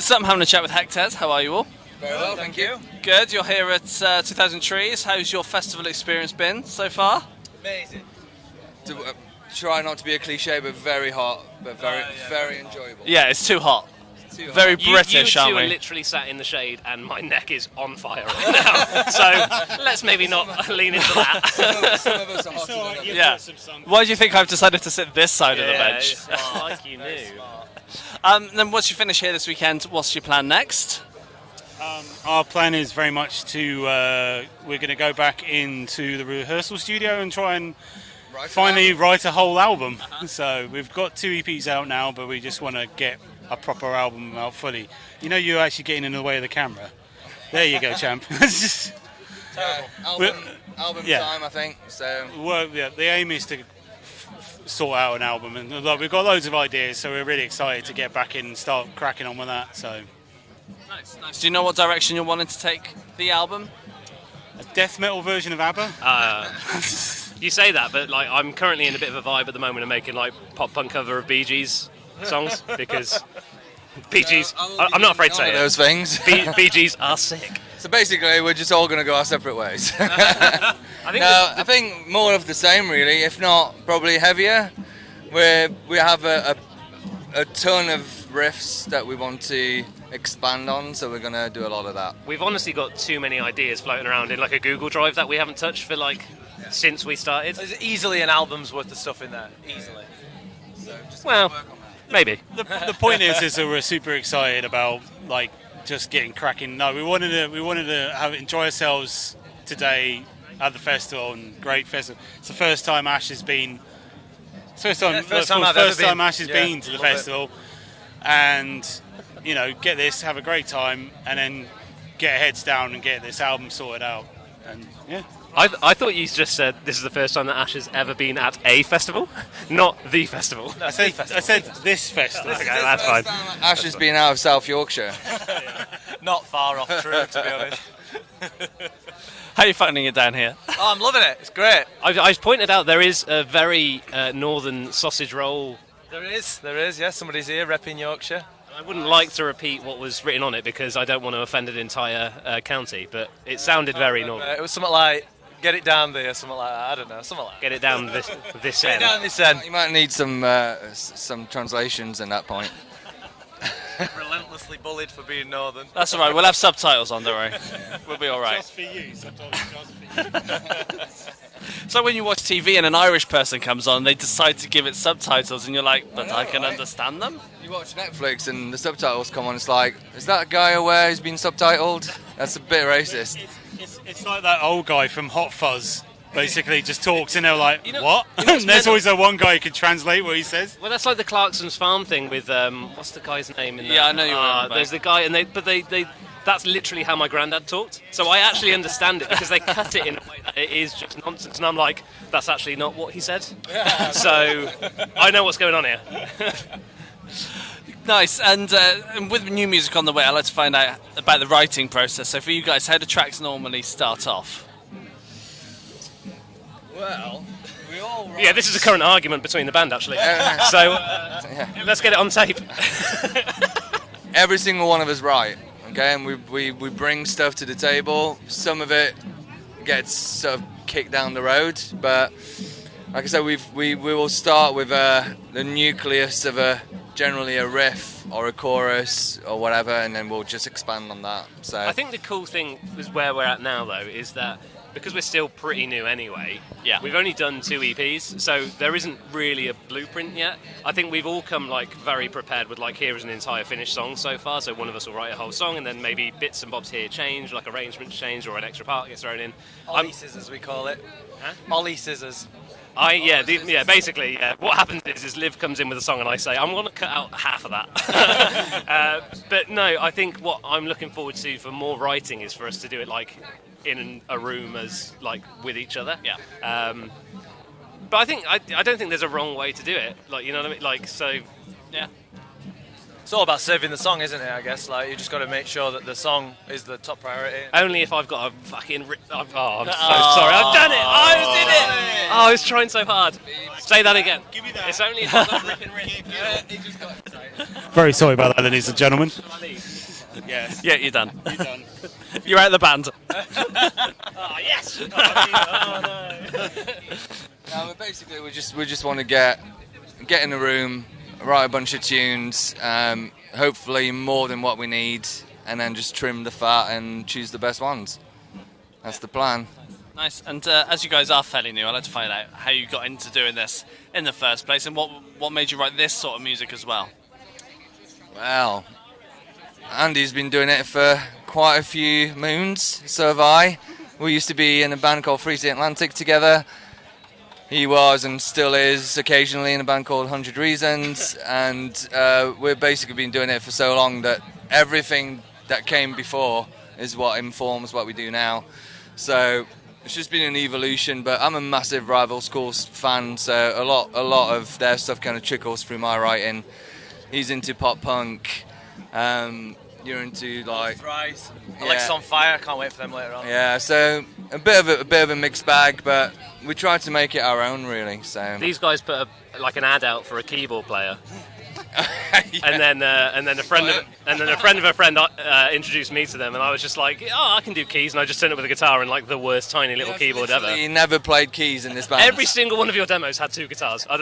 So I'm having a chat with Hectares. How are you all? Very well, thank you. Good. You're here at 2000 Trees. How's your festival experience been so far? Amazing. Try not to be a cliche, but very hot, but very enjoyable. Yeah, it's too hot. Too hot. Very British, you aren't two are we? literally sat in the shade, and my neck is on fire right now. So let's maybe not lean into that. Some of us are hotter than others. Yeah. Why do you think I've decided to sit this side of the bench? It's like you knew. Then once you finish here this weekend, what's your plan next? Our plan is very much to we're going to go back into the rehearsal studio and try and finally write a whole album. So we've got 2 EPs out now, but we just want to get a proper album out fully. You know, you're actually getting in the way of the camera. There you go, champ. Album time, I think. So Well, yeah, the aim is to sort out an album, and we've got loads of ideas, so we're really excited to get back in and start cracking on with that. So Nice. Do you know what direction you're wanting to take the album? a death metal version of ABBA. You say that, but like I'm currently in a bit of a vibe at the moment of making like pop punk cover of Bee Gees songs because Bee Gees. I'm not afraid to say those things. Bee Gees are sick. So basically, we're just all going to go our separate ways. I think I think more of the same, really. If not, probably heavier. We have a ton of riffs that we want to expand on, so we're going to do a lot of that. we've honestly got too many ideas floating around in like a Google Drive that we haven't touched for like since we started. There's easily an album's worth of stuff in there. Easily. Well, maybe. The point is that we're super excited about like just getting cracking. No, we wanted to enjoy ourselves today at the festival, and great festival. It's the first time Ash has been. First time Ash has been to the festival, and you know, get this, have a great time, and then get our heads down and get this album sorted out. And yeah. I thought you just said this is the first time that Ash has ever been at a festival, not the festival. I said this festival. Okay, that's fine. Ash has been out of South Yorkshire. Not far off true, to be honest. How are you finding it down here? Oh, I'm loving it. It's great. I pointed out there is a very northern sausage roll. There is. Yeah, somebody's here repping Yorkshire. I wouldn't like to repeat what was written on it because I don't want to offend an entire county, but it sounded very northern. It was something like, get it down there, something like that. I don't know, something like that. Get it down this Get it end. down this end. You might need some translations in that point. Relentlessly bullied for being northern. That's all right. We'll have subtitles on, don't worry. We'll be all right. Just for you, sometimes just for you. So when you watch TV and an Irish person comes on, they decide to give it subtitles, and you're like, but I can understand them? You watch Netflix and the subtitles come on, it's like, is that guy aware who's been subtitled? That's a bit racist. It's like that old guy from Hot Fuzz. Basically, just talks and they're like, You know- what? you know what's There's mental? always that one guy who can translate what he says. Well, that's like the Clarkson's Farm thing with what's the guy's name in there? Yeah, I know you were. There's the guy, and they that's literally how my granddad talked. So I actually understand it because they cut it in a way that it is just nonsense, and I'm like, that's actually not what he said. So I know what's going on here. Nice. And with new music on the way, I'd like to find out about the writing process. So for you guys, how do tracks normally start off? Well, we all Yeah, this is a current argument between the band actually. So let's get it on tape. every single one of us write, okay, and we bring stuff to the table. Some of it gets sort of kicked down the road, but like I said, we will start with the nucleus of generally a riff or a chorus or whatever, and then we'll just expand on that. So I think the cool thing is where we're at now, though, is that because we're still pretty new anyway, we've only done 2 EPs, so there isn't really a blueprint yet. I think we've all come like very prepared with like, here is an entire finished song so far, so one of us will write a whole song and then maybe bits and bobs here change, like arrangements change or an extra part gets thrown in. Ollie scissors, we call it. Huh? Ollie scissors. Basically, what happens is Liv comes in with a song and I say, I'm going to cut out half of that. But no, I think what I'm looking forward to for more writing is for us to do it like in a room as like with each other. Yeah. But I think I don't think there's a wrong way to do it. Like, you know what I mean? Like, so Yeah. It's all about serving the song, isn't it, I guess? Like, you just got to make sure that the song is the top priority. only if I've got a fucking. I'm so sorry. I've done it. I did it. Oh, I was trying so hard. Say that again. Give me that. It's only if I've got a ripping riff. he just got excited. Very sorry about that, ladies and gentlemen. Yes. Yeah, you're done. You're done. You're out of the band. Oh, yes! No, but basically, we just want to get in a room, write a bunch of tunes, hopefully more than what we need, and then just trim the fat and choose the best ones. That's the plan. Nice. And as you guys are fairly new, I'd like to find out how you got into doing this in the first place, and what made you write this sort of music as well. Well, Andy's been doing it for quite a few moons, so have I. We used to be in a band called Freezing Atlantic together. He was and still is occasionally in a band called 100 Reasons, and we've basically been doing it for so long that everything that came before is what informs what we do now. So it's just been an evolution, but I'm a massive Rival Schools fan, so a lot of their stuff kind of trickles through my writing. He's into pop punk. You're into like Right. Alexis on Fire. I can't wait for them later on. yeah, so a bit of a mixed bag, but we tried to make it our own, really. So These guys put an ad out for a keyboard player. And then a friend of a friend introduced me to them, and I was just like, oh, I can do keys, and I just turned up with a guitar and like the worst tiny little keyboard ever. He never played keys in this band. Every single one of your demos had 2 guitars. I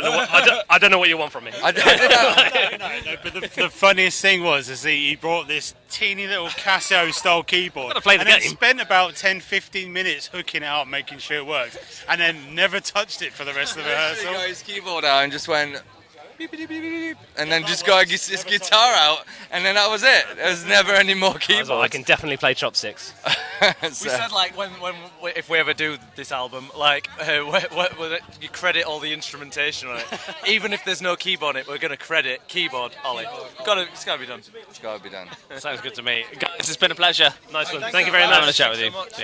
don't know what you want from me. I don't know. No, but the funniest thing was he brought this teeny little Casio style keyboard Gotta play the and then game. spent about 10-15 minutes hooking it up, making sure it worked, and then never touched it for the rest of the He rehearsal. got his keyboard out and just went beep, beep, beep, beep, beep, and then just got his guitar out, and then that was it. There was never any more keyboards. I can definitely play chopsticks. We said like when if we ever do this album, like you credit all the instrumentation on it, even if there's no keyboard on it, we're gonna credit keyboard Ollie. It's gotta be done. It's got to be done. Sounds good to me. Guys, it's been a pleasure. Nice one. Thank you very much. Having a chat with you. So much. Yeah.